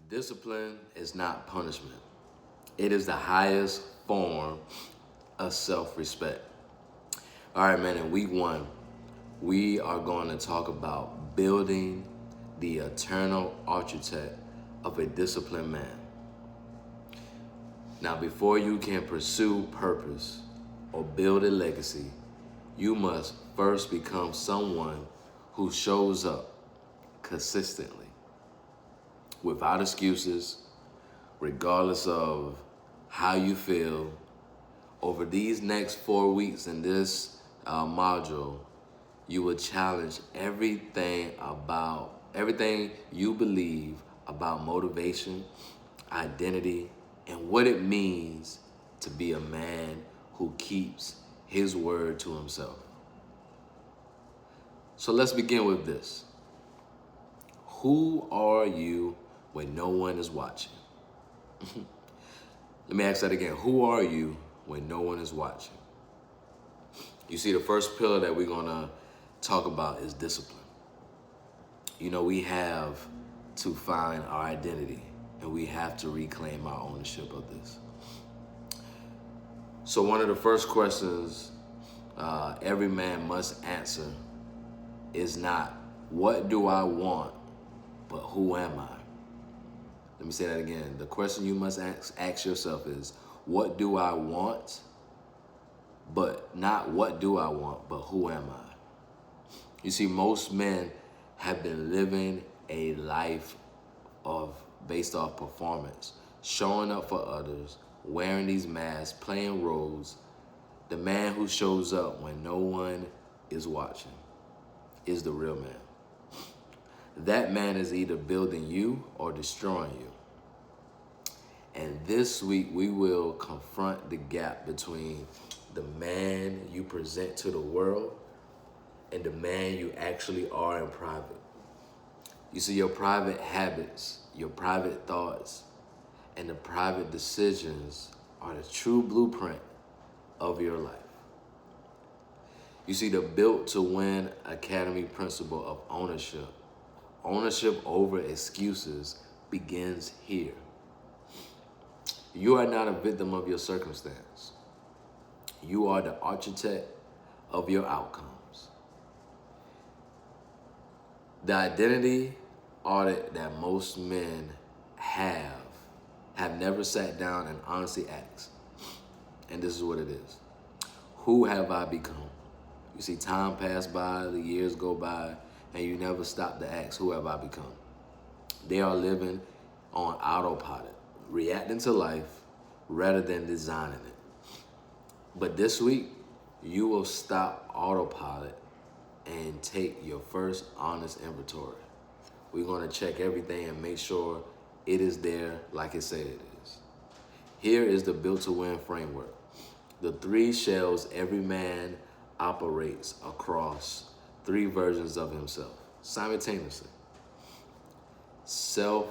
Discipline is not punishment. It is the highest form of self-respect. All right, man, in week one, we are going to talk about building the eternal architect of a disciplined man. Now, before you can pursue purpose or build a legacy, you must first become someone who shows up consistently, without excuses, regardless of how you feel. Over these next 4 weeks in this module, you will challenge everything you believe about motivation, identity, and what it means to be a man who keeps his word to himself. So let's begin with this. Who are you when no one is watching? Let me ask that again. Who are you when no one is watching? You see, the first pillar that we're going to talk about is discipline. You know, we have to find our identity, and we have to reclaim our ownership of this. So one of the first questions every man must answer is not, what do I want, but who am I? Let me say that again. The question you must ask yourself is, what do I want? But not what do I want, but who am I? You see, most men have been living a life based off performance, showing up for others, wearing these masks, playing roles. The man who shows up when no one is watching is the real man. That man is either building you or destroying you. And this week, we will confront the gap between the man you present to the world and the man you actually are in private. You see, your private habits, your private thoughts, and the private decisions are the true blueprint of your life. You see, the Built to Win Academy principle of ownership over excuses, begins here. You are not a victim of your circumstance. You are the architect of your outcomes. The identity audit that most men have never sat down and honestly asked. And this is what it is. Who have I become? You see, time pass by, the years go by, and you never stop to ask, who have I become? They are living on autopilot, reacting to life rather than designing it. But this week, you will stop autopilot and take your first honest inventory. We're going to check everything and make sure it is there like it said it is. Here is the Built to Win framework. The 3 shells every man operates across 3 versions of himself simultaneously. Self.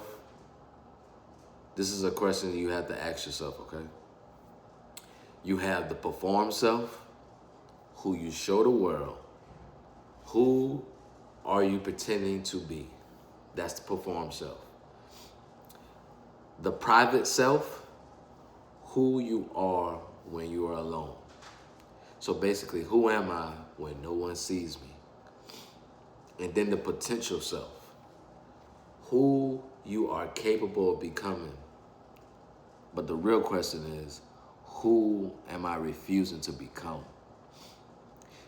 This is a question you have to ask yourself, okay? You have the perform self, who you show the world. Who are you pretending to be? That's the perform self. The private self, who you are when you are alone. So basically, who am I when no one sees me? And then the potential self, who you are capable of becoming. But the real question is, who am I refusing to become?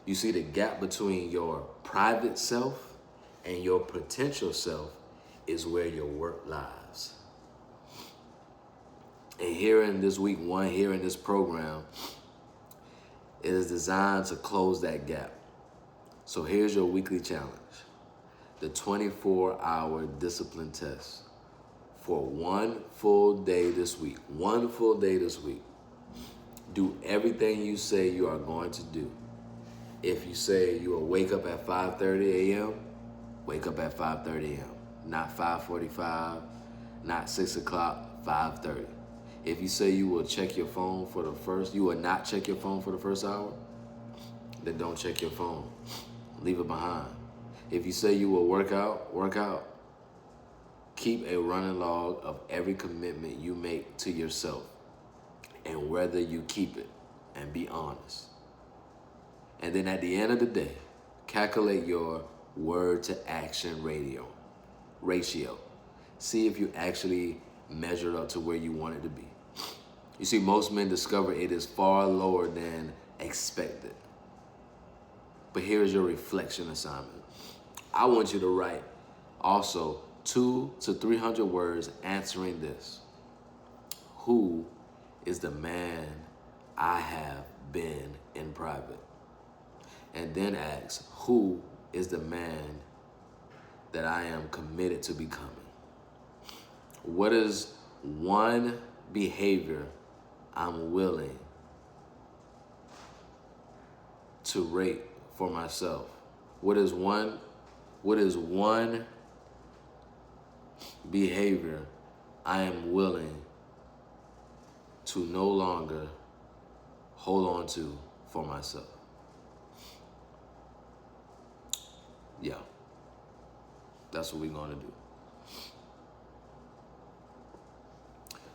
You see, the gap between your private self and your potential self is where your work lies. And here in this week one, here in this program, it is designed to close that gap. So here's your weekly challenge. The 24-hour discipline test for 1 full day this week. 1 full day this week. Do everything you say you are going to do. If you say you will wake up at 5:30 a.m., wake up at 5:30 a.m. Not 5:45, not 6 o'clock, 5:30. If you say you will check your phone you will not check your phone for the first hour, then don't check your phone. Leave it behind. If you say you will work out, Keep a running log of every commitment you make to yourself and whether you keep it, and be honest. And then at the end of the day, calculate your word to action ratio. See if you actually measured up to where you want it to be. You see, most men discover it is far lower than expected. But here's your reflection assignment. I want you to write also 200 to 300 words answering this. Who is the man I have been in private? And then ask, who is the man that I am committed to becoming? What is one behavior I'm willing to rate for myself? What is one behavior I am willing to no longer hold on to for myself? Yeah, that's what we're gonna do.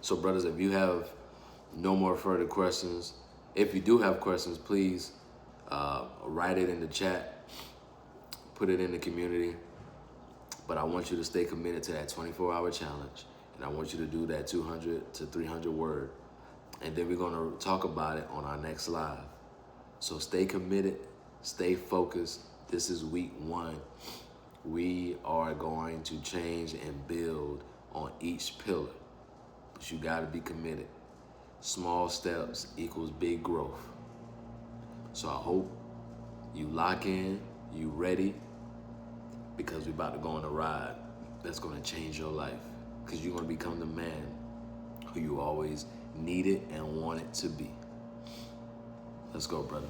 So brothers, if you have no more further questions, if you do have questions, please write it in the chat, put it in the community. But I want you to stay committed to that 24-hour challenge. And I want you to do that 200 to 300 word. And then we're gonna talk about it on our next live. So stay committed, stay focused. This is week 1. We are going to change and build on each pillar. But you gotta be committed. Small steps equals big growth. So I hope you lock in, you ready, because we're about to go on a ride that's gonna change your life. Because you're gonna become the man who you always needed and wanted to be. Let's go, brother.